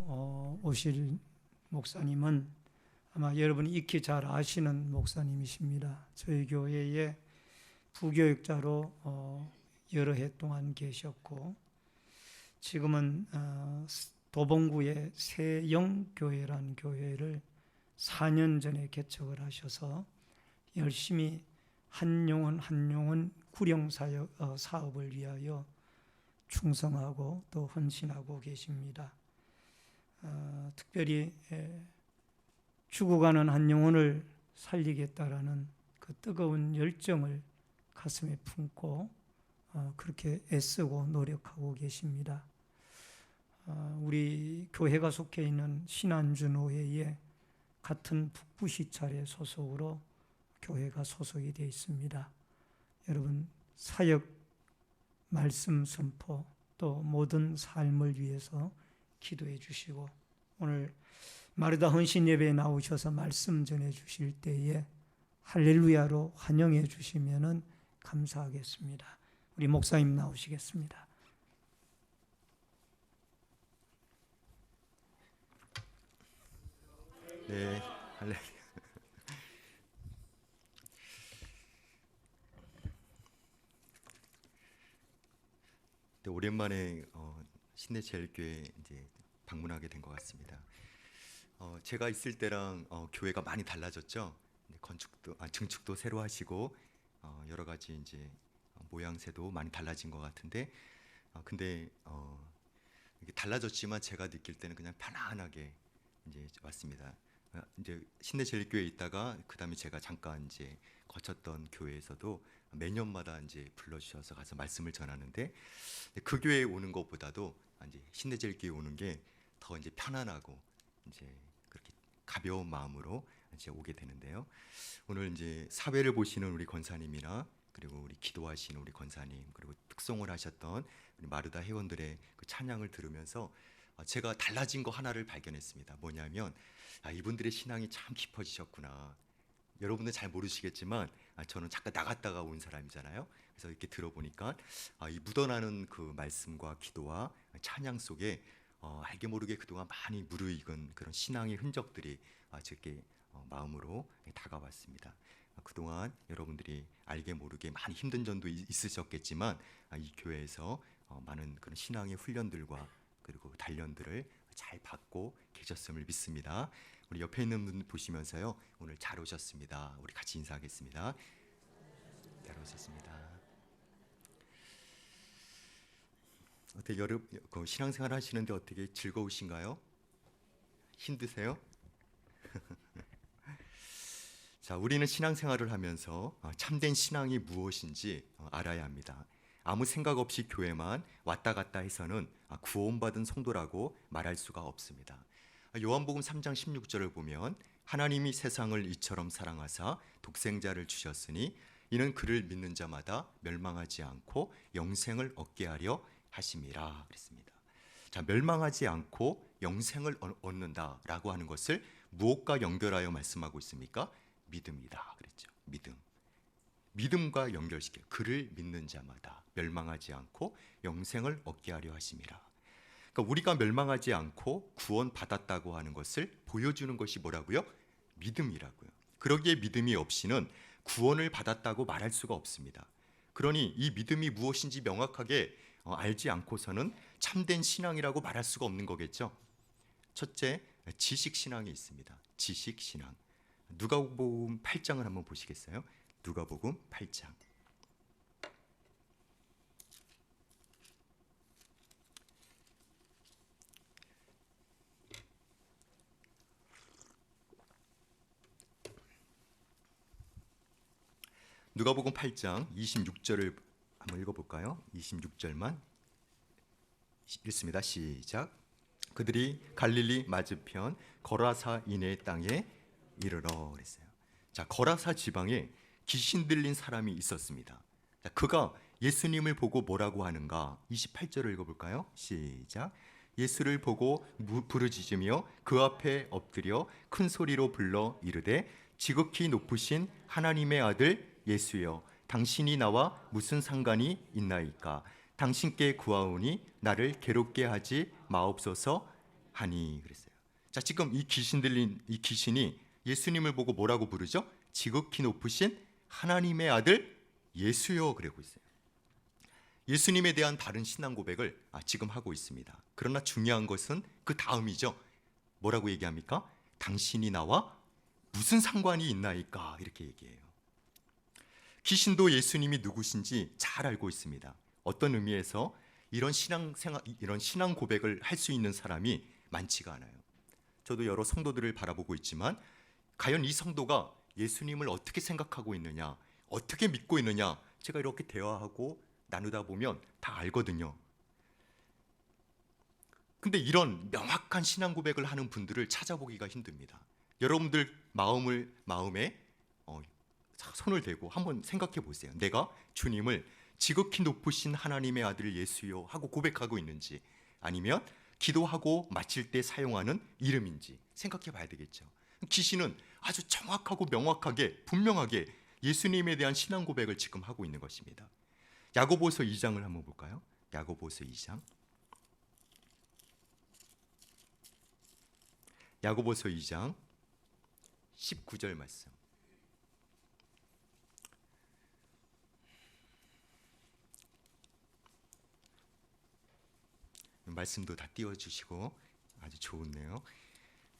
오실 목사님은 아마 여러분이 익히 잘 아시는 목사님이십니다. 저희 교회에 부교육자로 여러 해 동안 계셨고, 지금은 도봉구의 새영교회라는 교회를 4년 전에 개척을 하셔서 열심히 한 영혼 구령 사업을 위하여 충성하고 또 헌신하고 계십니다. 특별히 죽어가는 한 영혼을 살리겠다라는 그 뜨거운 열정을 가슴에 품고 그렇게 애쓰고 노력하고 계십니다. 우리 교회가 속해 있는 신안주노회에 같은 북부시찰의 소속으로 교회가 소속이 되어 있습니다. 여러분, 사역, 말씀 선포, 또 모든 삶을 위해서 기도해 주시고, 오늘 마르다 헌신 예배에 나오셔서 말씀 전해 주실 때에 할렐루야로 환영해 주시면 감사하겠습니다. 우리 목사님 나오시겠습니다. 네, 할렐루야. 네, 오랜만에 신내제일교회 이제 방문하게 된 것 같습니다. 제가 있을 때랑 교회가 많이 달라졌죠. 증축도 새로 하시고 여러 가지 이제 모양새도 많이 달라진 것 같은데, 근데 이게 달라졌지만 제가 느낄 때는 그냥 편안하게 이제 왔습니다. 이제 신내제일교회에 있다가 그다음에 제가 잠깐 이제 거쳤던 교회에서도 매년마다 이제 불러주셔서 가서 말씀을 전하는데, 그 교회에 오는 것보다도 이제 신내제일교회 오는 게 더 이제 편안하고 이제 그렇게 가벼운 마음으로 이제 오게 되는데요. 오늘 이제 사회를 보시는 우리 권사님이나 그리고 우리 기도하시는 우리 권사님, 그리고 특송을 하셨던 우리 마르다 회원들의 그 찬양을 들으면서 제가 달라진 거 하나를 발견했습니다. 뭐냐면 이분들의 신앙이 참 깊어지셨구나. 여러분들 잘 모르시겠지만 저는 잠깐 나갔다가 온 사람이잖아요. 그래서 이렇게 들어보니까 이 묻어나는 그 말씀과 기도와 찬양 속에 알게 모르게 그동안 많이 무르익은 그런 신앙의 흔적들이 제게 마음으로 다가왔습니다. 그동안 여러분들이 알게 모르게 많이 힘든 점도 있으셨겠지만 이 교회에서 많은 그런 신앙의 훈련들과 그리고 단련들을 잘 받고 계셨음을 믿습니다. 우리 옆에 있는 분 보시면서요, 오늘 잘 오셨습니다. 우리 같이 인사하겠습니다. 잘 오셨습니다. 어떻게 신앙생활 하시는데 어떻게 즐거우신가요? 힘드세요? 자, 우리는 신앙생활을 하면서 참된 신앙이 무엇인지 알아야 합니다. 아무 생각 없이 교회만 왔다 갔다 해서는 구원받은 성도라고 말할 수가 없습니다. 요한복음 3장 16절을 보면 하나님이 세상을 이처럼 사랑하사 독생자를 주셨으니 이는 그를 믿는 자마다 멸망하지 않고 영생을 얻게 하려 하심이라 그랬습니다. 자, 멸망하지 않고 영생을 얻는다라고 하는 것을 무엇과 연결하여 말씀하고 있습니까? 믿음이다 그랬죠. 믿음과 연결시켜 그를 믿는 자마다 멸망하지 않고 영생을 얻게 하려 하심이라. 그러니까 우리가 멸망하지 않고 구원받았다고 하는 것을 보여주는 것이 뭐라고요? 믿음이라고요. 그러기에 믿음이 없이는 구원을 받았다고 말할 수가 없습니다. 그러니 이 믿음이 무엇인지 명확하게 알지 않고서는 참된 신앙이라고 말할 수가 없는 거겠죠. 첫째, 지식신앙이 있습니다. 지식신앙. 누가복음 8장을 한번 보시겠어요? 누가복음 8장. 누가복음 8장 26절을 한번 읽어볼까요? 26절만 읽습니다. 시작. 그들이 갈릴리 맞은편 거라사 이네 땅에 이르러 그랬어요. 자, 거라사 지방에 귀신 들린 사람이 있었습니다. 자, 그가 예수님을 보고 뭐라고 하는가? 28절을 읽어볼까요? 시작. 예수를 보고 부르짖으며 그 앞에 엎드려 큰 소리로 불러 이르되 지극히 높으신 하나님의 아들 예수여, 당신이 나와 무슨 상관이 있나이까? 당신께 구하오니 나를 괴롭게 하지 마옵소서 하니 그랬어요. 자, 지금 이 귀신 들린 이 귀신이 예수님을 보고 뭐라고 부르죠? 지극히 높으신 하나님의 아들 예수여 그러고 있어요. 예수님에 대한 다른 신앙 고백을 지금 하고 있습니다. 그러나 중요한 것은 그 다음이죠. 뭐라고 얘기합니까? 당신이 나와 무슨 상관이 있나이까 이렇게 얘기해요. 귀신도 예수님이 누구신지 잘 알고 있습니다. 어떤 의미에서 이런 신앙 고백을 할 수 있는 사람이 많지가 않아요. 저도 여러 성도들을 바라보고 있지만 과연 이 성도가 예수님을 어떻게 생각하고 있느냐, 어떻게 믿고 있느냐, 제가 이렇게 대화하고 나누다 보면 다 알거든요. 근데 이런 명확한 신앙 고백을 하는 분들을 찾아보기가 힘듭니다. 여러분들 마음에 손을 대고 한번 생각해 보세요. 내가 주님을 지극히 높으신 하나님의 아들 예수요 하고 고백하고 있는지, 아니면 기도하고 마칠 때 사용하는 이름인지 생각해 봐야 되겠죠. 귀신은 아주 정확하고 명확하게 분명하게 예수님에 대한 신앙 고백을 지금 하고 있는 것입니다. 야고보서 2장을 한번 볼까요? 야고보서 2장. 야고보서 2장 19절 말씀. 말씀도 다 띄워주시고 아주 좋네요.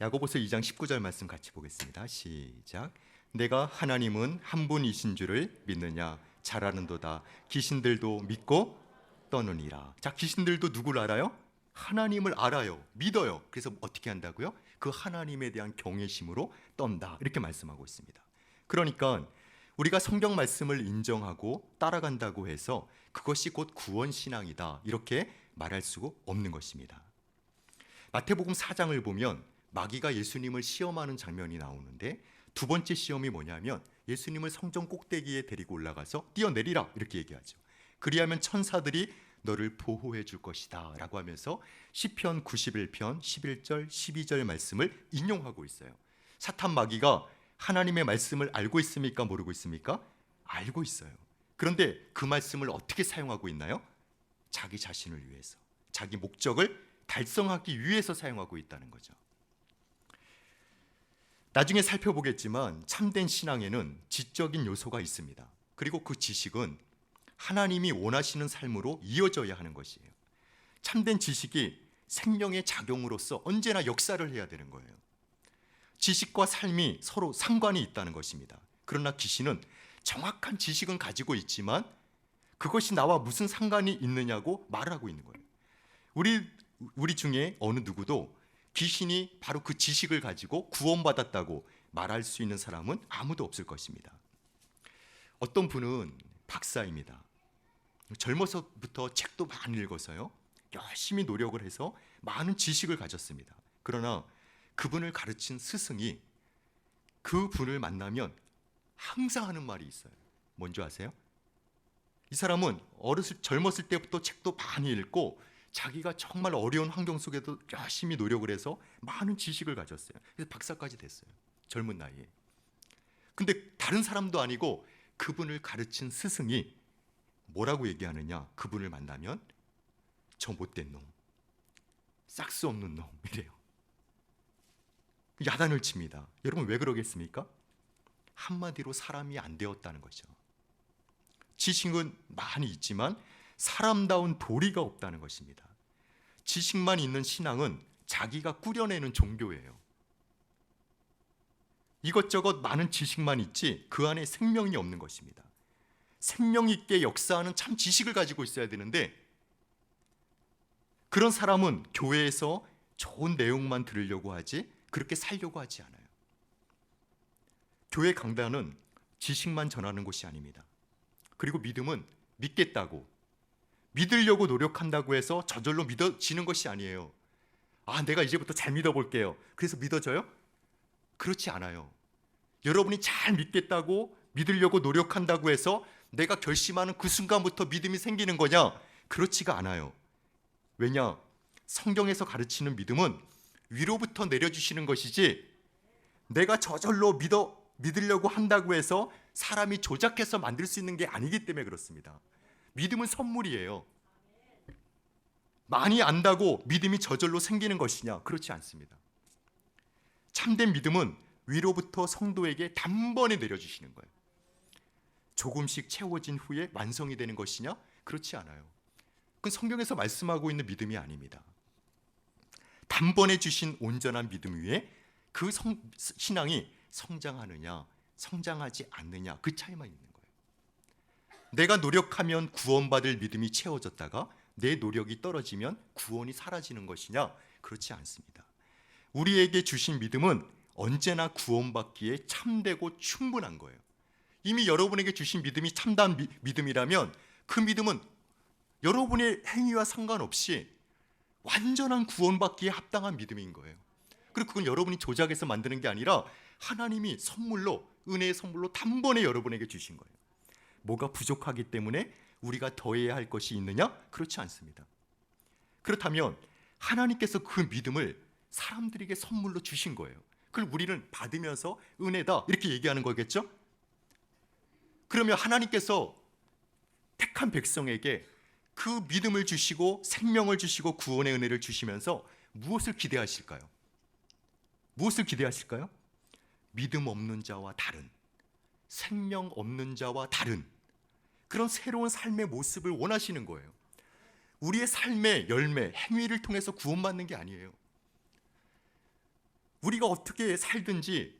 야고보서 2장 19절 말씀 같이 보겠습니다. 시작. 내가 하나님은 한 분이신 줄을 믿느냐? 잘 아는도다. 귀신들도 믿고 떠느니라. 자, 귀신들도 누구를 알아요? 하나님을 알아요. 믿어요. 그래서 어떻게 한다고요? 그 하나님에 대한 경외심으로 떤다. 이렇게 말씀하고 있습니다. 그러니까 우리가 성경 말씀을 인정하고 따라간다고 해서 그것이 곧 구원신앙이다. 이렇게 말할 수 없는 것입니다. 마태복음 4장을 보면 마귀가 예수님을 시험하는 장면이 나오는데 두 번째 시험이 뭐냐면 예수님을 성전 꼭대기에 데리고 올라가서 뛰어내리라 이렇게 얘기하죠. 그리하면 천사들이 너를 보호해 줄 것이다 라고 하면서 시편 91편 11절 12절 말씀을 인용하고 있어요. 사탄 마귀가 하나님의 말씀을 알고 있습니까? 모르고 있습니까? 알고 있어요. 그런데 그 말씀을 어떻게 사용하고 있나요? 자기 자신을 위해서, 자기 목적을 달성하기 위해서 사용하고 있다는 거죠. 나중에 살펴보겠지만 참된 신앙에는 지적인 요소가 있습니다. 그리고 그 지식은 하나님이 원하시는 삶으로 이어져야 하는 것이에요. 참된 지식이 생명의 작용으로서 언제나 역사를 해야 되는 거예요. 지식과 삶이 서로 상관이 있다는 것입니다. 그러나 귀신은 정확한 지식은 가지고 있지만 그것이 나와 무슨 상관이 있느냐고 말하고 있는 거예요. 우리 중에 어느 누구도 귀신이 바로 그 지식을 가지고 구원받았다고 말할 수 있는 사람은 아무도 없을 것입니다. 어떤 분은 박사입니다. 젊어서부터 책도 많이 읽어서요, 열심히 노력을 해서 많은 지식을 가졌습니다. 그러나 그분을 가르친 스승이 그분을 만나면 항상 하는 말이 있어요. 뭔지 아세요? 이 사람은 젊었을 때부터 책도 많이 읽고 자기가 정말 어려운 환경 속에도 열심히 노력을 해서 많은 지식을 가졌어요. 그래서 박사까지 됐어요. 젊은 나이에. 근데 다른 사람도 아니고 그분을 가르친 스승이 뭐라고 얘기하느냐? 그분을 만나면 저 못된 놈, 싹스 없는 놈 이래요. 야단을 칩니다. 여러분 왜 그러겠습니까? 한마디로 사람이 안 되었다는 거죠. 지식은 많이 있지만 사람다운 도리가 없다는 것입니다. 지식만 있는 신앙은 자기가 꾸려내는 종교예요. 이것저것 많은 지식만 있지 그 안에 생명이 없는 것입니다. 생명 있게 역사하는 참 지식을 가지고 있어야 되는데 그런 사람은 교회에서 좋은 내용만 들으려고 하지 그렇게 살려고 하지 않아요. 교회 강단은 지식만 전하는 곳이 아닙니다. 그리고 믿음은 믿겠다고, 믿으려고 노력한다고 해서 저절로 믿어지는 것이 아니에요. 내가 이제부터 잘 믿어볼게요. 그래서 믿어져요? 그렇지 않아요. 여러분이 잘 믿겠다고, 믿으려고 노력한다고 해서 내가 결심하는 그 순간부터 믿음이 생기는 거냐? 그렇지가 않아요. 왜냐? 성경에서 가르치는 믿음은 위로부터 내려주시는 것이지 내가 저절로 믿으려고 한다고 해서 사람이 조작해서 만들 수 있는 게 아니기 때문에 그렇습니다. 믿음은 선물이에요. 많이 안다고 믿음이 저절로 생기는 것이냐? 그렇지 않습니다. 참된 믿음은 위로부터 성도에게 단번에 내려주시는 거예요. 조금씩 채워진 후에 완성이 되는 것이냐? 그렇지 않아요. 그건 성경에서 말씀하고 있는 믿음이 아닙니다. 단번에 주신 온전한 믿음 위에 그 신앙이 성장하느냐 성장하지 않느냐 그 차이만 있는 거예요. 내가 노력하면 구원받을 믿음이 채워졌다가 내 노력이 떨어지면 구원이 사라지는 것이냐? 그렇지 않습니다. 우리에게 주신 믿음은 언제나 구원받기에 참되고 충분한 거예요. 이미 여러분에게 주신 믿음이 참다운 믿음이라면 그 믿음은 여러분의 행위와 상관없이 완전한 구원받기에 합당한 믿음인 거예요. 그리고 그건 여러분이 조작해서 만드는 게 아니라 하나님이 선물로, 은혜의 선물로 단번에 여러분에게 주신 거예요. 뭐가 부족하기 때문에 우리가 더해야 할 것이 있느냐? 그렇지 않습니다. 그렇다면 하나님께서 그 믿음을 사람들에게 선물로 주신 거예요. 그걸 우리는 받으면서 은혜다 이렇게 얘기하는 거겠죠? 그러면 하나님께서 택한 백성에게 그 믿음을 주시고 생명을 주시고 구원의 은혜를 주시면서 무엇을 기대하실까요? 무엇을 기대하실까요? 믿음 없는 자와 다른, 생명 없는 자와 다른 그런 새로운 삶의 모습을 원하시는 거예요. 우리의 삶의 열매, 행위를 통해서 구원받는 게 아니에요. 우리가 어떻게 살든지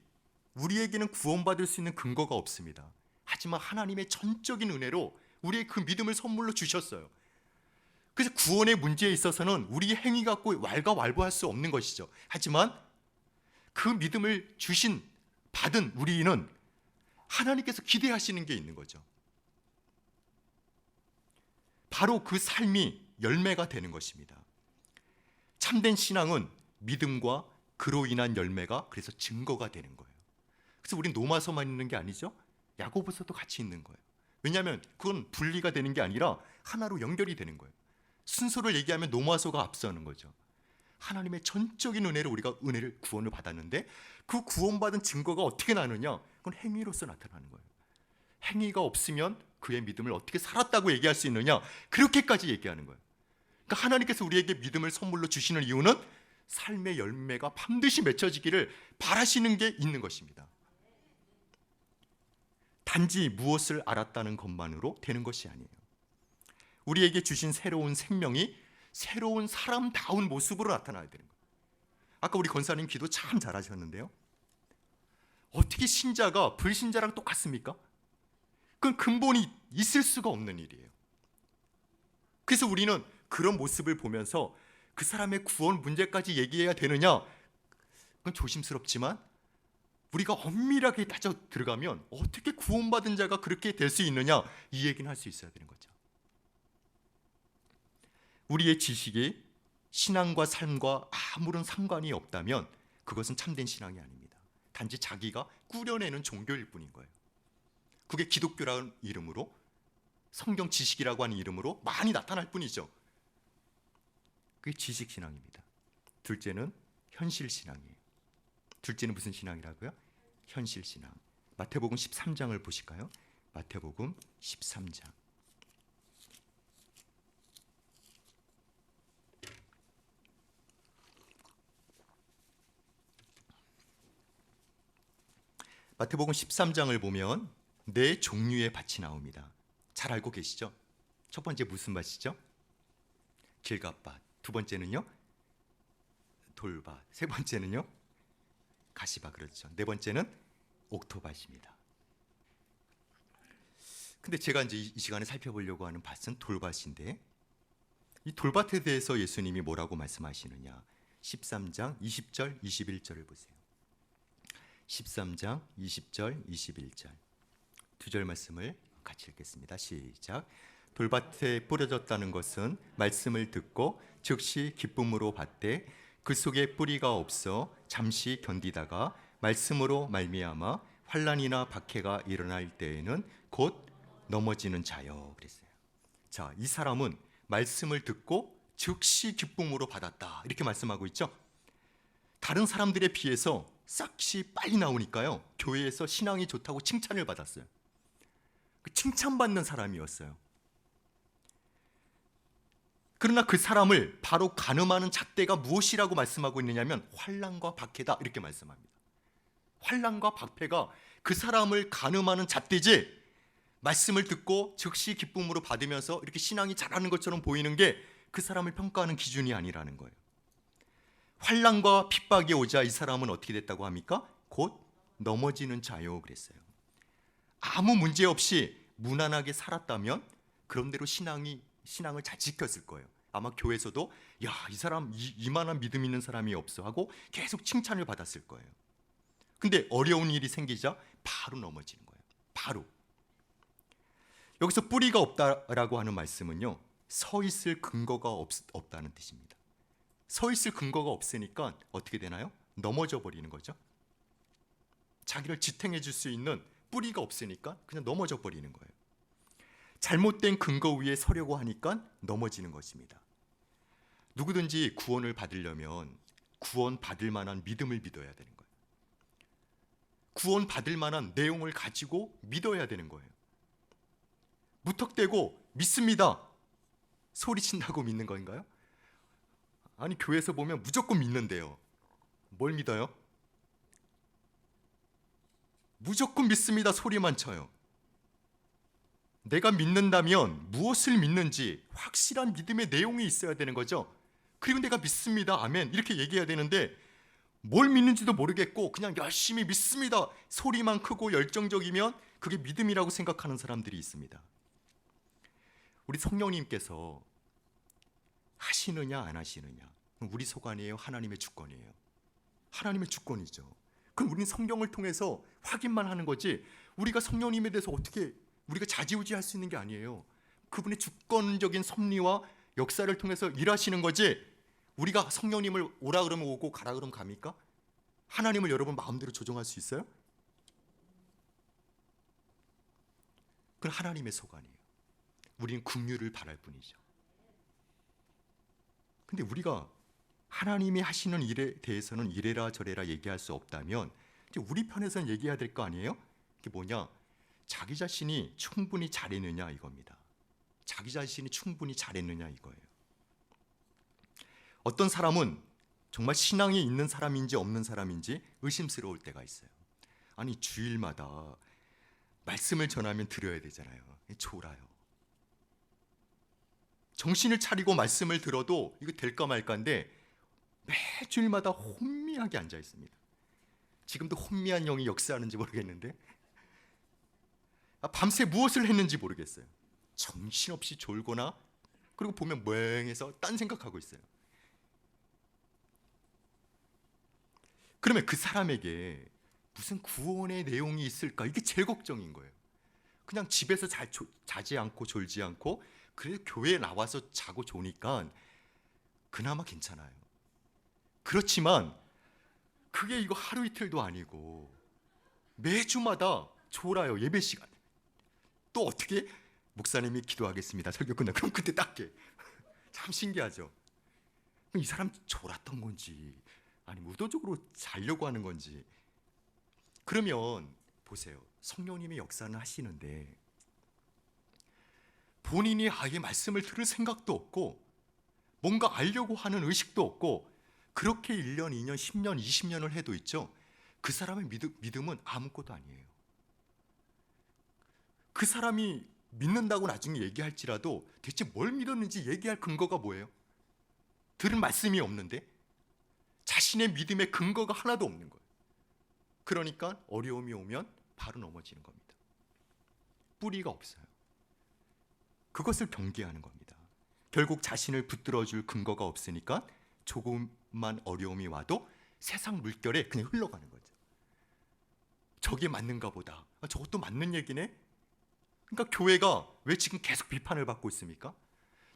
우리에게는 구원받을 수 있는 근거가 없습니다. 하지만 하나님의 전적인 은혜로 우리의 그 믿음을 선물로 주셨어요. 그래서 구원의 문제에 있어서는 우리의 행위 갖고 왈가왈부할 수 없는 것이죠. 하지만 그 믿음을 받은 우리는 하나님께서 기대하시는 게 있는 거죠. 바로 그 삶이 열매가 되는 것입니다. 참된 신앙은 믿음과 그로 인한 열매가 그래서 증거가 되는 거예요. 그래서 우린 로마서만 있는 게 아니죠. 야고보서도 같이 있는 거예요. 왜냐하면 그건 분리가 되는 게 아니라 하나로 연결이 되는 거예요. 순서를 얘기하면 로마서가 앞서는 거죠. 하나님의 전적인 은혜로 우리가 구원을 받았는데 그 구원받은 증거가 어떻게 나느냐? 그건 행위로서 나타나는 거예요. 행위가 없으면 그의 믿음을 어떻게 살았다고 얘기할 수 있느냐? 그렇게까지 얘기하는 거예요. 그러니까 하나님께서 우리에게 믿음을 선물로 주시는 이유는 삶의 열매가 반드시 맺혀지기를 바라시는 게 있는 것입니다. 단지 무엇을 알았다는 것만으로 되는 것이 아니에요. 우리에게 주신 새로운 생명이 새로운 사람다운 모습으로 나타나야 되는 거예요. 아까 우리 권사님 기도 참 잘하셨는데요. 어떻게 신자가 불신자랑 똑같습니까? 그건 근본이 있을 수가 없는 일이에요. 그래서 우리는 그런 모습을 보면서 그 사람의 구원 문제까지 얘기해야 되느냐? 그건 조심스럽지만 우리가 엄밀하게 따져 들어가면 어떻게 구원받은 자가 그렇게 될 수 있느냐? 이 얘기는 할 수 있어야 되는 거죠. 우리의 지식이 신앙과 삶과 아무런 상관이 없다면 그것은 참된 신앙이 아닙니다. 단지 자기가 꾸려내는 종교일 뿐인 거예요. 그게 기독교라는 이름으로 성경 지식이라고 하는 이름으로 많이 나타날 뿐이죠. 그게 지식 신앙입니다. 둘째는 현실 신앙이에요. 둘째는 무슨 신앙이라고요? 현실 신앙. 마태복음 13장을 보실까요? 마태복음 13장. 마태복음 13장을 보면 네 종류의 밭이 나옵니다. 잘 알고 계시죠? 첫 번째 무슨 밭이죠? 길갓밭. 두 번째는요? 돌밭. 세 번째는요? 가시밭. 그렇죠. 네 번째는 옥토밭입니다. 근데 제가 이제 이 시간에 살펴보려고 하는 밭은 돌밭인데 이 돌밭에 대해서 예수님이 뭐라고 말씀하시느냐? 13장 20절 21절을 보세요. 13장 20절 21절 두 절 말씀을 같이 읽겠습니다. 시작. 돌밭에 뿌려졌다는 것은 말씀을 듣고 즉시 기쁨으로 받되 그 속에 뿌리가 없어 잠시 견디다가 말씀으로 말미암아 환난이나 박해가 일어날 때에는 곧 넘어지는 자여 그랬어요. 자, 이 사람은 말씀을 듣고 즉시 기쁨으로 받았다 이렇게 말씀하고 있죠. 다른 사람들에 비해서 싹시 빨리 나오니까요. 교회에서 신앙이 좋다고 칭찬을 받았어요. 칭찬받는 사람이었어요. 그러나 그 사람을 바로 가늠하는 잣대가 무엇이라고 말씀하고 있느냐면 환난과 박해다 이렇게 말씀합니다. 환난과 박해가 그 사람을 가늠하는 잣대지, 말씀을 듣고 즉시 기쁨으로 받으면서 이렇게 신앙이 자라는 것처럼 보이는 게 그 사람을 평가하는 기준이 아니라는 거예요. 환난과 핍박이 오자 이 사람은 어떻게 됐다고 합니까? 곧 넘어지는 자요 그랬어요. 아무 문제 없이 무난하게 살았다면 그런대로 신앙을 잘 지켰을 거예요. 아마 교회에서도 야, 이 사람 이만한 믿음 있는 사람이 없어 하고 계속 칭찬을 받았을 거예요. 근데 어려운 일이 생기자 바로 넘어지는 거예요. 바로. 여기서 뿌리가 없다라고 하는 말씀은요, 서 있을 근거가 없다는 뜻입니다. 서 있을 근거가 없으니까 어떻게 되나요? 넘어져 버리는 거죠. 자기를 지탱해 줄 수 있는 뿌리가 없으니까 그냥 넘어져 버리는 거예요. 잘못된 근거 위에 서려고 하니까 넘어지는 것입니다. 누구든지 구원을 받으려면 구원 받을 만한 믿음을 믿어야 되는 거예요. 구원 받을 만한 내용을 가지고 믿어야 되는 거예요. 무턱대고 믿습니다 소리친다고 믿는 건가요? 아니, 교회에서 보면 무조건 믿는데요. 뭘 믿어요? 무조건 믿습니다 소리만 쳐요. 내가 믿는다면 무엇을 믿는지 확실한 믿음의 내용이 있어야 되는 거죠. 그리고 내가 믿습니다 아멘 이렇게 얘기해야 되는데 뭘 믿는지도 모르겠고 그냥 열심히 믿습니다 소리만 크고 열정적이면 그게 믿음이라고 생각하는 사람들이 있습니다. 우리 성령님께서 하시느냐 안 하시느냐, 우리 소관이에요? 하나님의 주권이에요? 하나님의 주권이죠. 그럼 우리는 성경을 통해서 확인만 하는 거지 우리가 성령님에 대해서 어떻게 우리가 좌지우지할 수 있는 게 아니에요. 그분의 주권적인 섭리와 역사를 통해서 일하시는 거지 우리가 성령님을 오라 그러면 오고 가라 그러면 갑니까? 하나님을 여러분 마음대로 조종할 수 있어요? 그건 하나님의 소관이에요. 우리는 긍휼을 바랄 뿐이죠. 근데 우리가 하나님이 하시는 일에 대해서는 이래라 저래라 얘기할 수 없다면 이제 우리 편에서는 얘기해야 될 거 아니에요? 그게 뭐냐? 자기 자신이 충분히 잘했느냐 이겁니다. 자기 자신이 충분히 잘했느냐 이거예요. 어떤 사람은 정말 신앙이 있는 사람인지 없는 사람인지 의심스러울 때가 있어요. 아니, 주일마다 말씀을 전하면 들어야 되잖아요. 졸아요. 정신을 차리고 말씀을 들어도 이거 될까 말까인데 매주일마다 혼미하게 앉아 있습니다. 지금도 혼미한 영이 역사하는지 모르겠는데 밤새 무엇을 했는지 모르겠어요. 정신없이 졸거나 그리고 보면 멍해서 딴 생각하고 있어요. 그러면 그 사람에게 무슨 구원의 내용이 있을까? 이게 제일 걱정인 거예요. 그냥 집에서 자지 않고 졸지 않고 그래도 교회에 나와서 자고 조니까 그나마 괜찮아요. 그렇지만 그게 이거 하루 이틀도 아니고 매주마다 졸아요. 예배 시간. 또 어떻게? 목사님이 기도하겠습니다. 설교 끝나. 그럼 그때 딱 깨. 참 신기하죠. 이 사람 졸았던 건지 아니면 의도적으로 자려고 하는 건지. 그러면 보세요. 성령님이 역사는 하시는데 본인이 아예 말씀을 들을 생각도 없고 뭔가 알려고 하는 의식도 없고 그렇게 1년, 2년, 10년, 20년을 해도 있죠. 그 사람의 믿음은 아무것도 아니에요. 그 사람이 믿는다고 나중에 얘기할지라도 대체 뭘 믿었는지 얘기할 근거가 뭐예요? 들은 말씀이 없는데 자신의 믿음의 근거가 하나도 없는 거예요. 그러니까 어려움이 오면 바로 넘어지는 겁니다. 뿌리가 없어요. 그것을 경계하는 겁니다. 결국 자신을 붙들어줄 근거가 없으니까 조금만 어려움이 와도 세상 물결에 그냥 흘러가는 거죠. 저게 맞는가 보다. 저것도 맞는 얘기네. 그러니까 교회가 왜 지금 계속 비판을 받고 있습니까?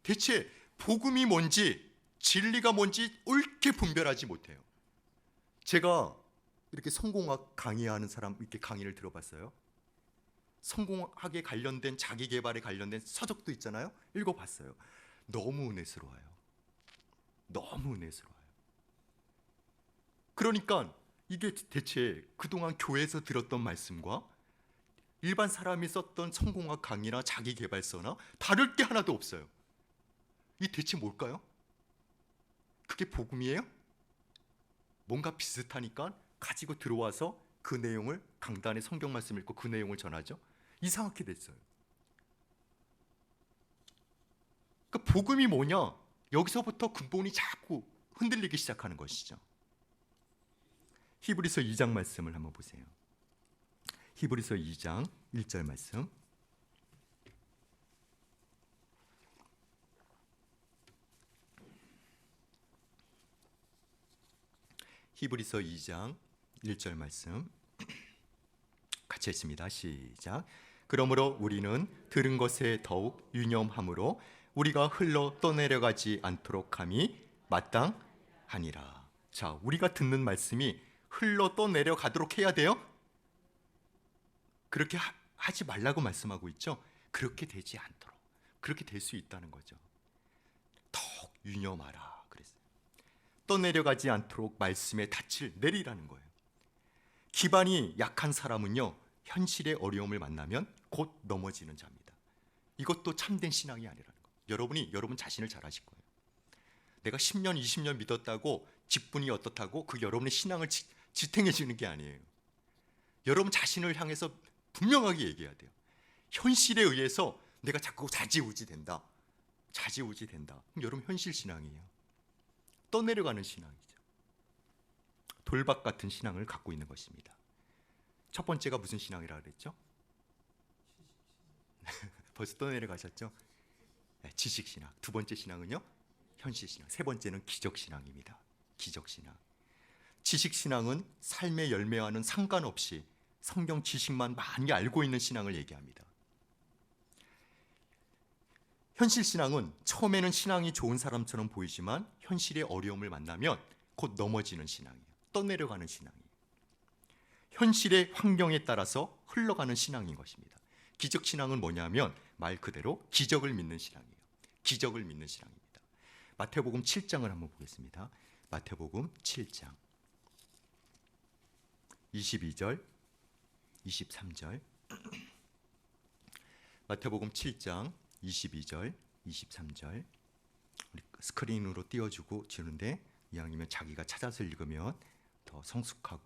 대체 복음이 뭔지 진리가 뭔지 옳게 분별하지 못해요. 제가 이렇게 성공학 강의하는 사람 이렇게 강의를 들어봤어요. 성공학에 관련된 자기 개발에 관련된 서적도 있잖아요. 읽어봤어요. 너무 은혜스러워요. 너무 은혜스러워요. 그러니까 이게 대체 그동안 교회에서 들었던 말씀과 일반 사람이 썼던 성공학 강의나 자기 개발서나 다를 게 하나도 없어요. 이 대체 뭘까요? 그게 복음이에요? 뭔가 비슷하니까 가지고 들어와서 그 내용을 강단에 성경 말씀 읽고 그 내용을 전하죠. 이상하게 됐어요. 그 복음이 뭐냐? 여기서부터 근본이 자꾸 흔들리기 시작하는 것이죠. 히브리서 2장 말씀을 한번 보세요. 히브리서 2장 1절 말씀. 히브리서 2장 1절 말씀 같이 읽습니다. 시작. 그러므로 우리는 들은 것에 더욱 유념함으로 우리가 흘러 떠내려가지 않도록 함이 마땅하니라. 자, 우리가 듣는 말씀이 흘러 떠내려가도록 해야 돼요? 그렇게 하지 말라고 말씀하고 있죠. 그렇게 되지 않도록, 그렇게 될 수 있다는 거죠. 더욱 유념하라 그랬어요. 떠내려가지 않도록 말씀에 닻을 내리라는 거예요. 기반이 약한 사람은요, 현실의 어려움을 만나면 곧 넘어지는 자입니다. 이것도 참된 신앙이 아니라는 거예요. 여러분 자신을 잘 아실 거예요. 내가 10년, 20년 믿었다고 직분이 어떻다고 그 여러분의 신앙을 지탱해 주는 게 아니에요. 여러분 자신을 향해서 분명하게 얘기해야 돼요. 현실에 의해서 내가 자꾸 좌지우지 된다. 그럼 여러분 현실 신앙이에요. 떠내려가는 신앙이죠. 돌박 같은 신앙을 갖고 있는 것입니다. 첫 번째가 무슨 신앙이라 그랬죠? 벌써 떠내려가셨죠? 네, 지식신앙. 두 번째 신앙은요? 현실신앙. 세 번째는 기적신앙입니다. 기적신앙. 지식신앙은 삶의 열매와는 상관없이 성경 지식만 많이 알고 있는 신앙을 얘기합니다. 현실신앙은 처음에는 신앙이 좋은 사람처럼 보이지만 현실의 어려움을 만나면 곧 넘어지는 신앙이에요. 떠내려가는 신앙이에요. 현실의 환경에 따라서 흘러가는 신앙인 것입니다. 기적신앙은 뭐냐면 말 그대로 기적을 믿는 신앙이에요. 기적을 믿는 신앙입니다. 마태복음 7장을 한번 보겠습니다. 마태복음 7장 22절 23절. 마태복음 7장 22절 23절. 우리 스크린으로 띄워주고 주는데 이왕이면 자기가 찾아서 읽으면 더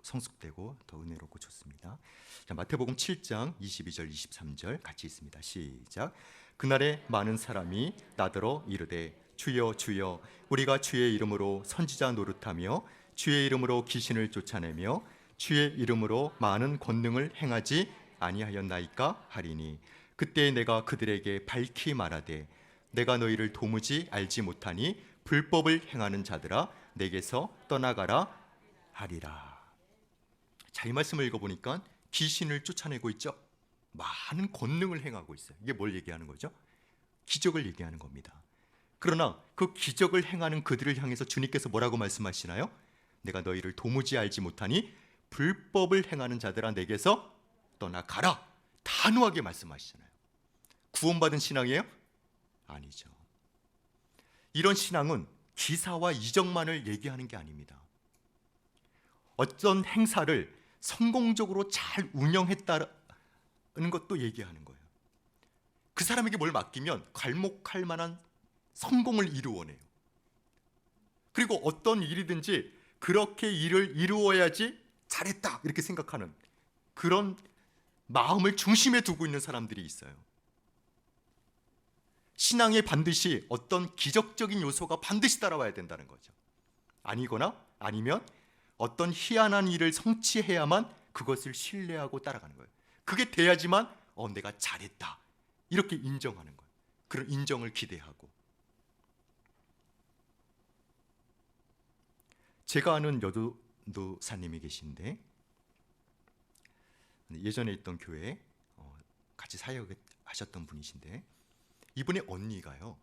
성숙되고 더 은혜롭고 좋습니다. 자, 마태복음 7장 22절 23절 같이 있습니다. 시작. 그날에 많은 사람이 나더러 이르되 주여 주여 우리가 주의 이름으로 선지자 노릇하며 주의 이름으로 귀신을 쫓아내며 주의 이름으로 많은 권능을 행하지 아니하였나이까 하리니 그때 내가 그들에게 밝히 말하되 내가 너희를 도무지 알지 못하니 불법을 행하는 자들아 내게서 떠나가라 하리라. 자, 이 말씀을 읽어보니까 귀신을 쫓아내고 있죠. 많은 권능을 행하고 있어요. 이게 뭘 얘기하는 거죠? 기적을 얘기하는 겁니다. 그러나 그 기적을 행하는 그들을 향해서 주님께서 뭐라고 말씀하시나요? 내가 너희를 도무지 알지 못하니 불법을 행하는 자들아 내게서 떠나가라. 단호하게 말씀하시잖아요. 구원받은 신앙이에요? 아니죠. 이런 신앙은 기사와 이적만을 얘기하는 게 아닙니다. 어떤 행사를 성공적으로 잘 운영했다는 것도 얘기하는 거예요. 그 사람에게 뭘 맡기면 괄목할 만한 성공을 이루어내요. 그리고 어떤 일이든지 그렇게 일을 이루어야지 잘했다 이렇게 생각하는 그런 마음을 중심에 두고 있는 사람들이 있어요. 신앙에 반드시 어떤 기적적인 요소가 반드시 따라와야 된다는 거죠. 아니거나 아니면 어떤 희한한 일을 성취해야만 그것을 신뢰하고 따라가는 거예요. 그게 돼야지만 내가 잘했다 이렇게 인정하는 거예요. 그런 인정을 기대하고. 제가 아는 여도사님이 계신데 예전에 있던 교회에 같이 사역하셨던 분이신데 이분의 언니가요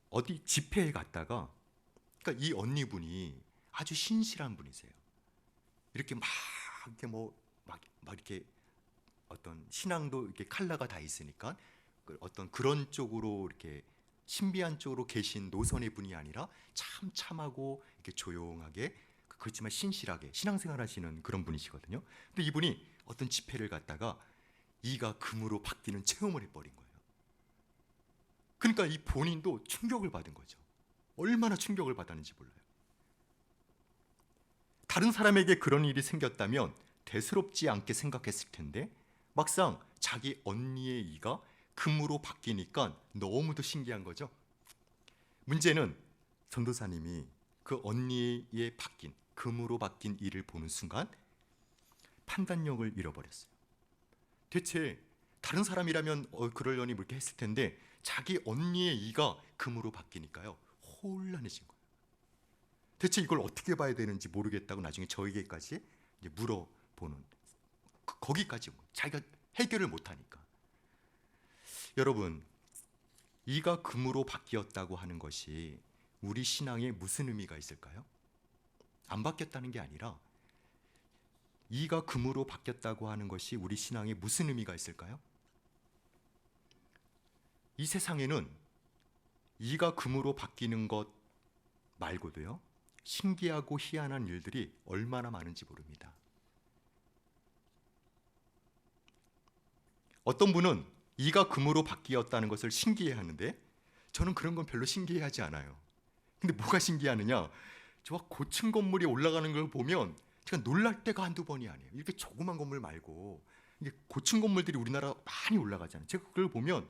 어디 집회에 갔다가 그러니까 이 언니분이 아주 신실한 분이세요. 이렇게 막 이렇게 어떤 신앙도 이렇게 컬러가 다 있으니까 어떤 그런 쪽으로 이렇게 신비한 쪽으로 계신 노선의 분이 아니라 참 참하고 이렇게 조용하게 그렇지만 신실하게 신앙생활하시는 그런 분이시거든요. 근데 이분이 어떤 집회를 갔다가 이가 금으로 바뀌는 체험을 해버린 거예요. 그러니까 이 본인도 충격을 받은 거죠. 얼마나 충격을 받았는지 몰라요. 다른 사람에게 그런 일이 생겼다면 대수롭지 않게 생각했을 텐데 막상 자기 언니의 이가 금으로 바뀌니까 너무도 신기한 거죠. 문제는 전도사님이 그 언니의 바뀐 금으로 바뀐 이를 보는 순간 판단력을 잃어버렸어요. 대체 다른 사람이라면 그러려니 그렇게 했을 텐데 자기 언니의 이가 금으로 바뀌니까요 혼란해진 거예요. 대체 이걸 어떻게 봐야 되는지 모르겠다고 나중에 저에게까지 이제 물어보는 거기까지 자기가 해결을 못하니까. 여러분, 이가 금으로 바뀌었다고 하는 것이 우리 신앙에 무슨 의미가 있을까요? 안 바뀌었다는 게 아니라 이가 금으로 바뀌었다고 하는 것이 우리 신앙에 무슨 의미가 있을까요? 이 세상에는 이가 금으로 바뀌는 것 말고도요 신기하고 희한한 일들이 얼마나 많은지 모릅니다. 어떤 분은 이가 금으로 바뀌었다는 것을 신기해하는데 저는 그런 건 별로 신기해하지 않아요. 근데 뭐가 신기하느냐? 저 고층 건물이 올라가는 걸 보면 제가 놀랄 때가 한두 번이 아니에요. 이렇게 조그만 건물 말고 이게 고층 건물들이 우리나라 많이 올라가잖아요. 제가 그걸 보면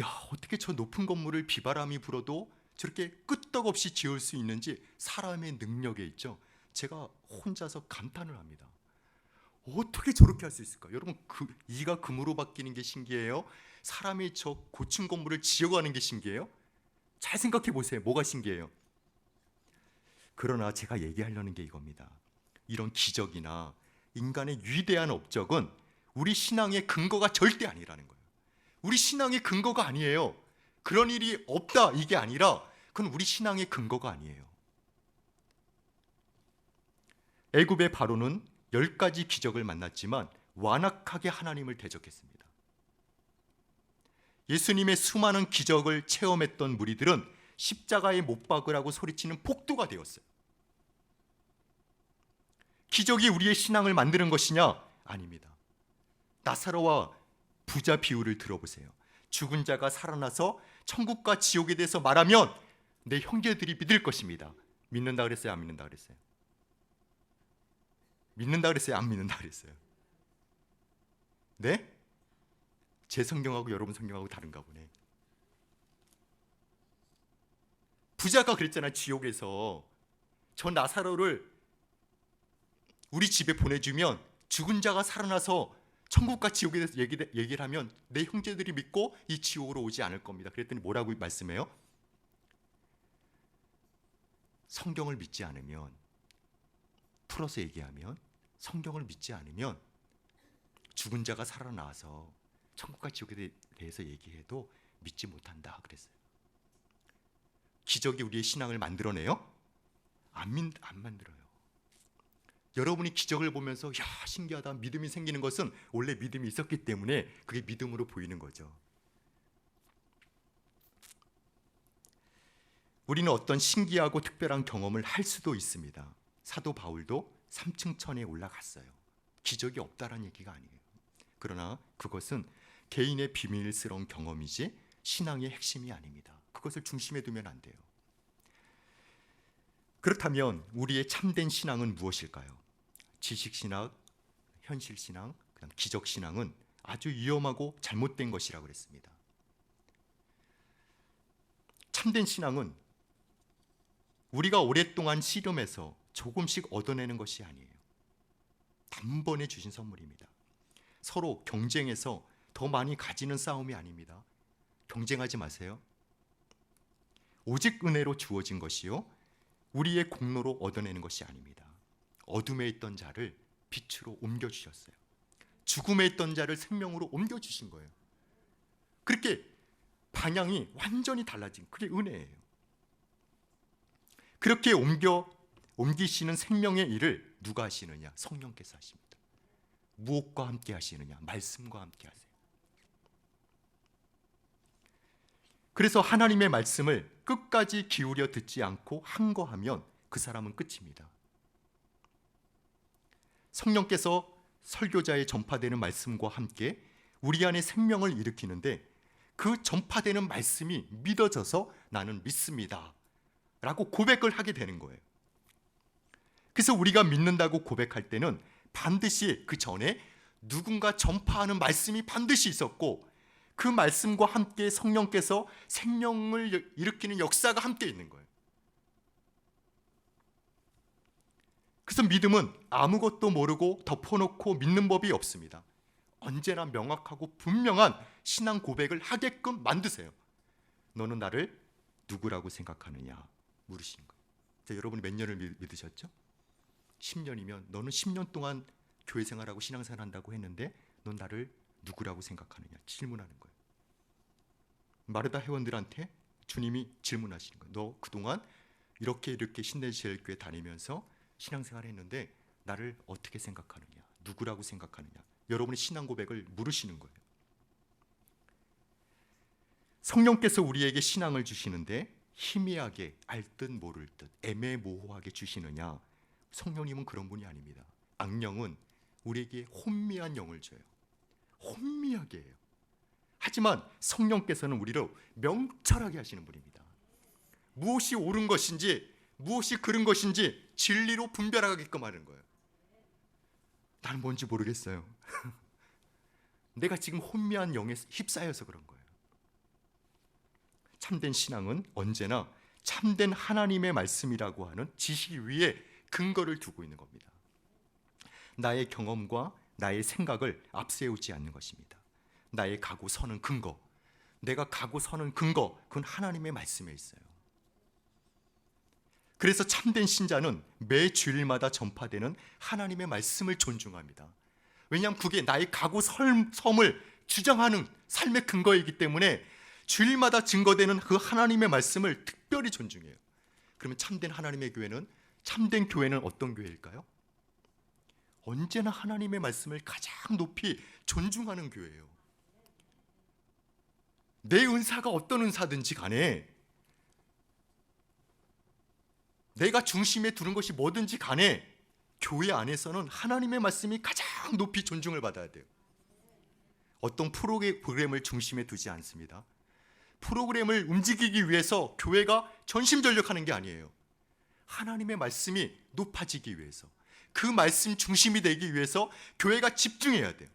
야, 어떻게 저 높은 건물을 비바람이 불어도 저렇게 끄떡없이 지을 수 있는지 사람의 능력에 있죠. 제가 혼자서 감탄을 합니다. 어떻게 저렇게 할 수 있을까? 여러분, 이가 금으로 바뀌는 게 신기해요? 사람이 저 고층 건물을 지어가는 게 신기해요? 잘 생각해 보세요. 뭐가 신기해요? 그러나 제가 얘기하려는 게 이겁니다. 이런 기적이나 인간의 위대한 업적은 우리 신앙의 근거가 절대 아니라는 거예요. 우리 신앙의 근거가 아니에요. 그런 일이 없다 이게 아니라 그건 우리 신앙의 근거가 아니에요. 애굽의 바로는 10가지 기적을 만났지만 완악하게 하나님을 대적했습니다. 예수님의 수많은 기적을 체험했던 무리들은 십자가에 못 박으라고 소리치는 폭도가 되었어요. 기적이 우리의 신앙을 만드는 것이냐? 아닙니다. 나사로와 부자 비유를 들어보세요. 죽은 자가 살아나서 천국과 지옥에 대해서 말하면 내 형제들이 믿을 것입니다. 믿는다 그랬어요? 안 믿는다 그랬어요? 믿는다 그랬어요? 안 믿는다 그랬어요? 네? 제 성경하고 여러분 성경하고 다른가 보네. 부자가 그랬잖아요. 지옥에서 저 나사로를 우리 집에 보내주면 죽은 자가 살아나서 천국과 지옥에 대해서 얘기를 하면 내 형제들이 믿고 이 지옥으로 오지 않을 겁니다. 그랬더니 뭐라고 말씀해요? 성경을 믿지 않으면, 풀어서 얘기하면 성경을 믿지 않으면 죽은 자가 살아나서 천국과 지옥에 대해서 얘기해도 믿지 못한다 그랬어요. 기적이 우리의 신앙을 만들어내요? 안 만들어요. 여러분이 기적을 보면서 야 신기하다 믿음이 생기는 것은 원래 믿음이 있었기 때문에 그게 믿음으로 보이는 거죠. 우리는 어떤 신기하고 특별한 경험을 할 수도 있습니다. 사도 바울도 3층 천에 올라갔어요. 기적이 없다라는 얘기가 아니에요. 그러나 그것은 개인의 비밀스러운 경험이지 신앙의 핵심이 아닙니다. 그것을 중심에 두면 안 돼요. 그렇다면 우리의 참된 신앙은 무엇일까요? 지식신앙, 현실신앙, 그다음 기적신앙은 아주 위험하고 잘못된 것이라고 그랬습니다. 참된 신앙은 우리가 오랫동안 씨름해서 조금씩 얻어내는 것이 아니에요. 단번에 주신 선물입니다. 서로 경쟁해서 더 많이 가지는 싸움이 아닙니다. 경쟁하지 마세요. 오직 은혜로 주어진 것이요 우리의 공로로 얻어내는 것이 아닙니다. 어둠에 있던 자를 빛으로 옮겨주셨어요. 죽음에 있던 자를 생명으로 옮겨주신 거예요. 그렇게 방향이 완전히 달라진 그게 은혜예요. 그렇게 옮기시는 생명의 일을 누가 하시느냐? 성령께서 하십니다. 무엇과 함께 하시느냐? 말씀과 함께 하세요. 그래서 하나님의 말씀을 끝까지 기울여 듣지 않고 항거하면 그 사람은 끝입니다. 성령께서 설교자의 전파되는 말씀과 함께 우리 안에 생명을 일으키는데 그 전파되는 말씀이 믿어져서 나는 믿습니다 라고 고백을 하게 되는 거예요. 그래서 우리가 믿는다고 고백할 때는 반드시 그 전에 누군가 전파하는 말씀이 반드시 있었고, 그 말씀과 함께 성령께서 생명을 일으키는 역사가 함께 있는 거예요. 그래서 믿음은 아무것도 모르고 덮어놓고 믿는 법이 없습니다. 언제나 명확하고 분명한 신앙 고백을 하게끔 만드세요. 너는 나를 누구라고 생각하느냐 물으시는 거예요. 자, 여러분이 몇 년을 믿으셨죠? 10년이면 너는 10년 동안 교회 생활하고 신앙생활 한다고 했는데 넌 나를 누구라고 생각하느냐 질문하는 거예요. 마르다 회원들한테 주님이 질문하시는 거예요. 너 그동안 이렇게 신내제일교회 다니면서 신앙생활 했는데 나를 어떻게 생각하느냐, 누구라고 생각하느냐, 여러분의 신앙 고백을 물으시는 거예요. 성령께서 우리에게 신앙을 주시는데 희미하게 알 듯 모를 듯 애매모호하게 주시느냐? 성령님은 그런 분이 아닙니다. 악령은 우리에게 혼미한 영을 줘요. 혼미하게 해요. 하지만 성령께서는 우리를 명철하게 하시는 분입니다. 무엇이 옳은 것인지 무엇이 그른 것인지 진리로 분별하게끔 하는 거예요. 나는 뭔지 모르겠어요. 내가 지금 혼미한 영에 휩싸여서 그런 거예요. 참된 신앙은 언제나 참된 하나님의 말씀이라고 하는 지식 위에 근거를 두고 있는 겁니다. 나의 경험과 나의 생각을 앞세우지 않는 것입니다. 나의 가고 서는 근거, 내가 가고 서는 근거, 그건 하나님의 말씀에 있어요. 그래서 참된 신자는 매 주일마다 전파되는 하나님의 말씀을 존중합니다. 왜냐하면 그게 나의 가고 섬을 주장하는 삶의 근거이기 때문에 주일마다 증거되는 그 하나님의 말씀을 특별히 존중해요. 그러면 참된 하나님의 교회는, 참된 교회는 어떤 교회일까요? 언제나 하나님의 말씀을 가장 높이 존중하는 교회예요. 내 은사가 어떤 은사든지 간에, 내가 중심에 두는 것이 뭐든지 간에 교회 안에서는 하나님의 말씀이 가장 높이 존중을 받아야 돼요. 어떤 프로그램을 중심에 두지 않습니다. 프로그램을 움직이기 위해서 교회가 전심전력하는 게 아니에요. 하나님의 말씀이 높아지기 위해서, 그 말씀 중심이 되기 위해서 교회가 집중해야 돼요.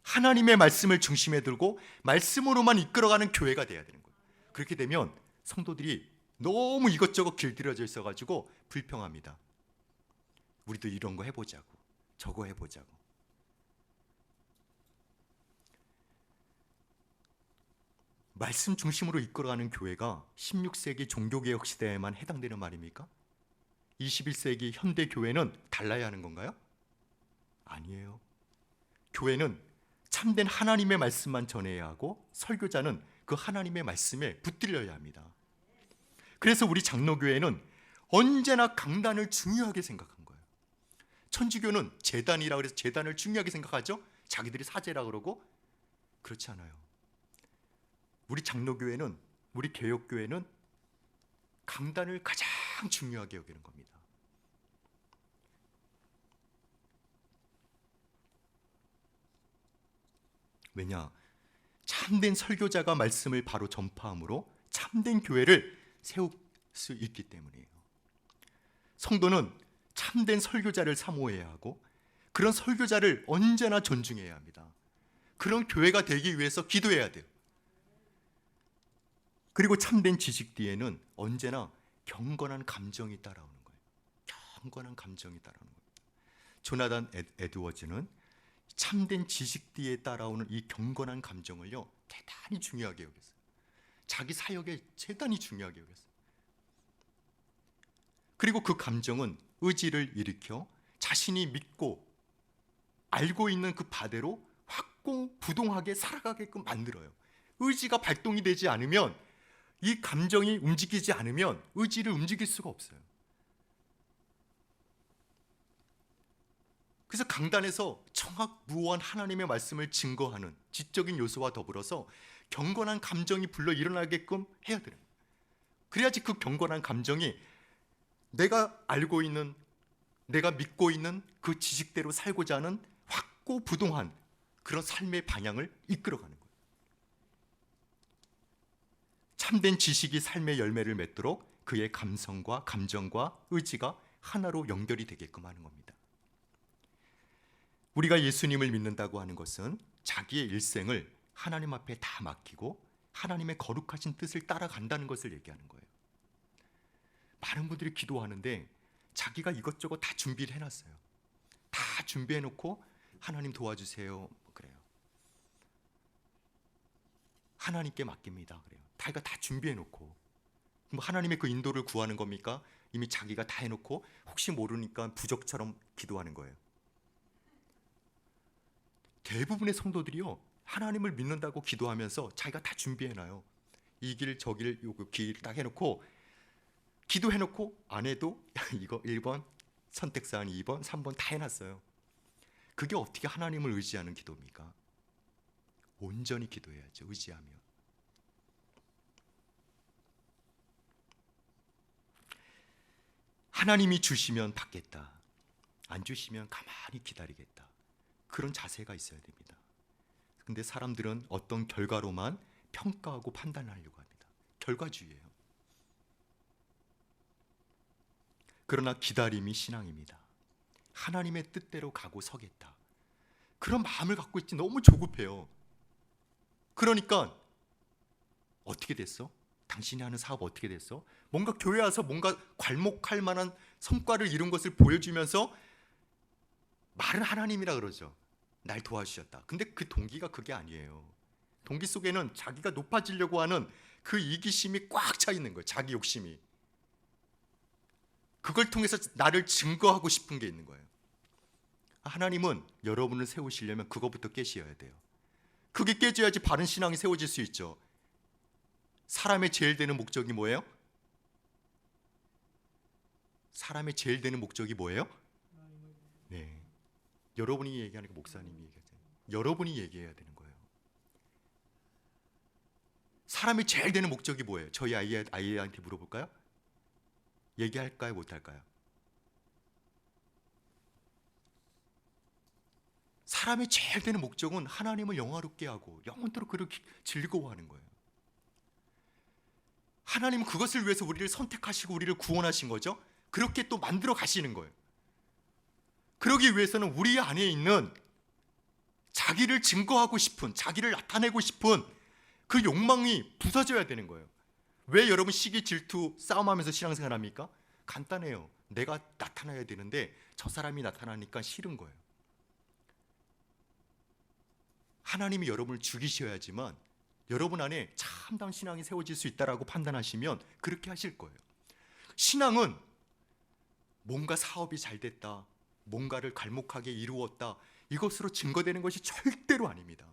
하나님의 말씀을 중심에 두고 말씀으로만 이끌어가는 교회가 돼야 되는 거예요. 그렇게 되면 성도들이 너무 이것저것 길들여져 있어가지고 불평합니다. 우리도 이런 거 해보자고, 저거 해보자고. 말씀 중심으로 이끌어가는 교회가 16세기 종교개혁 시대에만 해당되는 말입니까? 21세기 현대 교회는 달라야 하는 건가요? 아니에요. 교회는 참된 하나님의 말씀만 전해야 하고 설교자는 그 하나님의 말씀에 붙들려야 합니다. 그래서 우리 장로교회는 언제나 강단을 중요하게 생각한 거예요. 천주교는 제단이라고 해서 제단을 중요하게 생각하죠. 자기들이 사제라 그러고. 그렇지 않아요. 우리 장로교회는, 우리 개혁교회는 강단을 가장 중요하게 여기는 겁니다. 왜냐? 참된 설교자가 말씀을 바로 전파함으로 참된 교회를 세울 수 있기 때문이에요. 성도는 참된 설교자를 사모해야 하고 그런 설교자를 언제나 존중해야 합니다. 그런 교회가 되기 위해서 기도해야 돼요. 그리고 참된 지식 뒤에는 언제나 경건한 감정이 따라오는 거예요. 경건한 감정이 따라오는 거예요. 조나단 에드워즈는 참된 지식 뒤에 따라오는 이 경건한 감정을요, 대단히 중요하게 여겼어요. 자기 사역에 대단히 중요하게 여겼어요. 그리고 그 감정은 의지를 일으켜 자신이 믿고 알고 있는 그 바대로 확고부동하게 살아가게끔 만들어요. 의지가 발동이 되지 않으면, 이 감정이 움직이지 않으면 의지를 움직일 수가 없어요. 그래서 강단에서 청학무오한 하나님의 말씀을 증거하는 지적인 요소와 더불어서 경건한 감정이 불러 일어나게끔 해야 돼요. 그래야지 그 경건한 감정이 내가 알고 있는, 내가 믿고 있는 그 지식대로 살고자 하는 확고부동한 그런 삶의 방향을 이끌어가는 거예요. 참된 지식이 삶의 열매를 맺도록 그의 감성과 감정과 의지가 하나로 연결이 되게끔 하는 겁니다. 우리가 예수님을 믿는다고 하는 것은 자기의 일생을 하나님 앞에 다 맡기고 하나님의 거룩하신 뜻을 따라간다는 것을 얘기하는 거예요. 많은 분들이 기도하는데 자기가 이것저것 다 준비를 해놨어요. 다 준비해놓고 하나님 도와주세요 그래요. 하나님께 맡깁니다 그래요. 자기가 다 준비해놓고 뭐 하나님의 그 인도를 구하는 겁니까? 이미 자기가 다 해놓고 혹시 모르니까 부적처럼 기도하는 거예요. 대부분의 성도들이요, 하나님을 믿는다고 기도하면서 자기가 다 준비해놔요. 이 길 저 길 요 길 딱 해놓고 기도해놓고 안 해도 이거 1번 선택사항 2번 3번 다 해놨어요. 그게 어떻게 하나님을 의지하는 기도입니까? 온전히 기도해야죠. 의지하며. 하나님이 주시면 받겠다, 안 주시면 가만히 기다리겠다, 그런 자세가 있어야 됩니다. 근데 사람들은 어떤 결과로만 평가하고 판단하려고 합니다. 결과주의예요. 그러나 기다림이 신앙입니다. 하나님의 뜻대로 가고 서겠다, 그런 마음을 갖고 있지. 너무 조급해요. 그러니까 어떻게 됐어? 당신이 하는 사업 어떻게 됐어? 뭔가 교회 와서 뭔가 괄목할 만한 성과를 이룬 것을 보여주면서 말은 하나님이라 그러죠. 날 도와주셨다. 근데 그 동기가 그게 아니에요. 동기 속에는 자기가 높아지려고 하는 그 이기심이 꽉 차 있는 거예요. 자기 욕심이. 그걸 통해서 나를 증거하고 싶은 게 있는 거예요. 하나님은 여러분을 세우시려면 그거부터 깨셔야 돼요. 그게 깨져야지 바른 신앙이 세워질 수 있죠. 사람의 제일 되는 목적이 뭐예요? 사람의 제일 되는 목적이 뭐예요? 네, 여러분이 얘기하는 거 목사님이 얘기하잖아요. 여러분이 얘기해야 되는 거예요. 사람의 제일 되는 목적이 뭐예요? 저희 아이한테 물어볼까요? 얘기할까요? 못할까요? 사람의 제일 되는 목적은 하나님을 영화롭게 하고 영원토록 그를 즐거워하는 거예요. 하나님은 그것을 위해서 우리를 선택하시고 우리를 구원하신 거죠. 그렇게 또 만들어 가시는 거예요. 그러기 위해서는 우리 안에 있는 자기를 증거하고 싶은, 자기를 나타내고 싶은 그 욕망이 부서져야 되는 거예요. 왜 여러분 시기, 질투, 싸움하면서 신앙생활 합니까? 간단해요. 내가 나타나야 되는데 저 사람이 나타나니까 싫은 거예요. 하나님이 여러분을 죽이셔야지만 여러분 안에 참다운 신앙이 세워질 수 있다라고 판단하시면 그렇게 하실 거예요. 신앙은 뭔가 사업이 잘 됐다, 뭔가를 갈목하게 이루었다, 이것으로 증거되는 것이 절대로 아닙니다.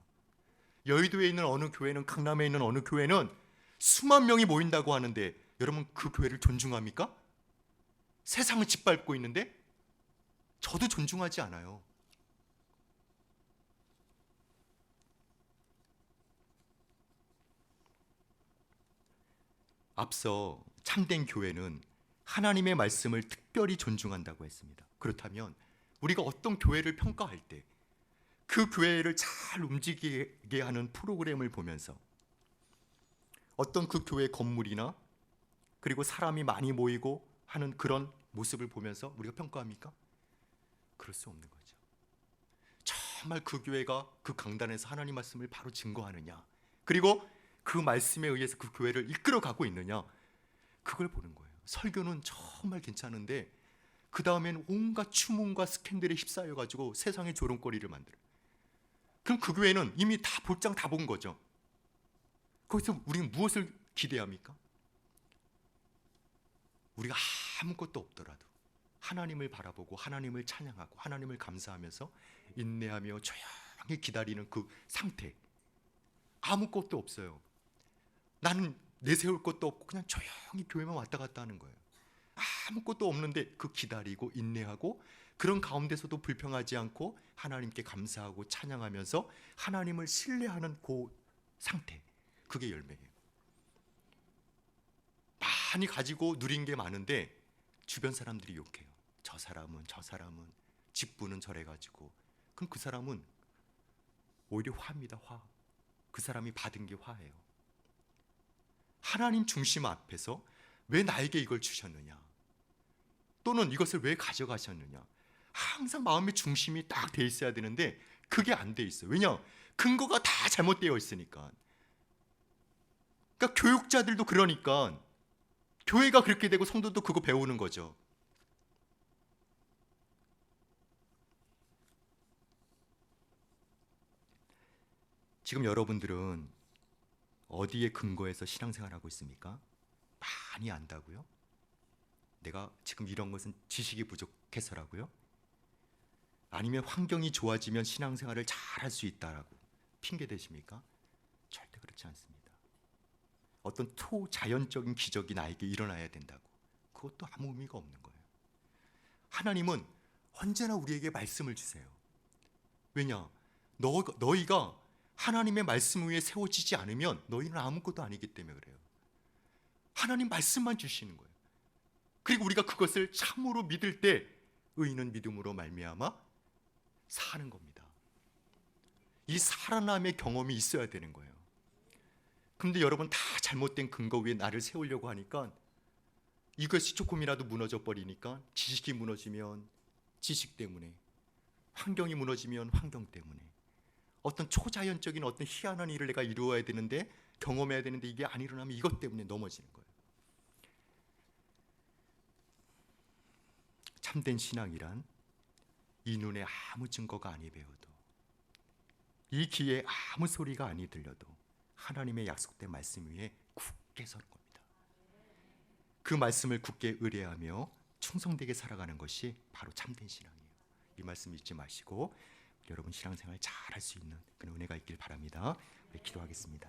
여의도에 있는 어느 교회는, 강남에 있는 어느 교회는 수만 명이 모인다고 하는데 여러분 그 교회를 존중합니까? 세상을 짓밟고 있는데 저도 존중하지 않아요. 앞서 참된 교회는 하나님의 말씀을 특별히 존중한다고 했습니다. 그렇다면 우리가 어떤 교회를 평가할 때 그 교회를 잘 움직이게 하는 프로그램을 보면서 어떤 그 교회 건물이나 그리고 사람이 많이 모이고 하는 그런 모습을 보면서 우리가 평가합니까? 그럴 수 없는 거죠. 정말 그 교회가 그 강단에서 하나님 말씀을 바로 증거하느냐, 그리고 그 말씀에 의해서 그 교회를 이끌어 가고 있느냐, 그걸 보는 거예요. 설교는 정말 괜찮은데 그 다음엔 온갖 추문과 스캔들에 휩싸여 가지고 세상의 조롱거리를 만들어요. 그럼 그 교회는 이미 다 볼장 다 본 거죠. 거기서 우리는 무엇을 기대합니까? 우리가 아무것도 없더라도 하나님을 바라보고 하나님을 찬양하고 하나님을 감사하면서 인내하며 조용히 기다리는 그 상태. 아무것도 없어요. 나는 내세울 것도 없고 그냥 조용히 교회만 왔다 갔다 하는 거예요. 아무것도 없는데 그 기다리고 인내하고 그런 가운데서도 불평하지 않고 하나님께 감사하고 찬양하면서 하나님을 신뢰하는 그 상태, 그게 열매예요. 많이 가지고 누린 게 많은데 주변 사람들이 욕해요. 저 사람은 직분은 저래가지고. 그럼 그 사람은 오히려 화입니다. 화. 그 사람이 받은 게 화예요. 하나님 중심 앞에서 왜 나에게 이걸 주셨느냐, 또는 이것을 왜 가져가셨느냐, 항상 마음의 중심이 딱 돼 있어야 되는데 그게 안 돼 있어요. 왜냐? 근거가 다 잘못되어 있으니까. 그러니까 교육자들도 그러니까 교회가 그렇게 되고 성도도 그거 배우는 거죠. 지금 여러분들은 어디에 근거해서 신앙생활하고 있습니까? 많이 안다고요? 내가 지금 이런 것은 지식이 부족해서라고요? 아니면 환경이 좋아지면 신앙생활을 잘할 수 있다라고 핑계 대십니까? 절대 그렇지 않습니다. 어떤 초자연적인 기적이 나에게 일어나야 된다고, 그것도 아무 의미가 없는 거예요. 하나님은 언제나 우리에게 말씀을 주세요. 왜냐? 너희가 하나님의 말씀 위에 세워지지 않으면 너희는 아무것도 아니기 때문에 그래요. 하나님 말씀만 주시는 거예요. 그리고 우리가 그것을 참으로 믿을 때 의인은 믿음으로 말미암아 사는 겁니다. 이 살아남의 경험이 있어야 되는 거예요. 근데 여러분, 다 잘못된 근거 위에 나를 세우려고 하니까 이것이 조금이라도 무너져 버리니까, 지식이 무너지면 지식 때문에, 환경이 무너지면 환경 때문에, 어떤 초자연적인 어떤 희한한 일을 내가 이루어야 되는데, 경험해야 되는데 이게 안 일어나면 이것 때문에 넘어지는 거예요. 참된 신앙이란 이 눈에 아무 증거가 아니 배워도, 이 귀에 아무 소리가 아니 들려도 하나님의 약속된 말씀 위에 굳게 서는 겁니다. 그 말씀을 굳게 의뢰하며 충성되게 살아가는 것이 바로 참된 신앙이에요. 이 말씀 잊지 마시고 여러분 신앙생활 잘 할 수 있는 그런 은혜가 있길 바랍니다. 네, 기도하겠습니다.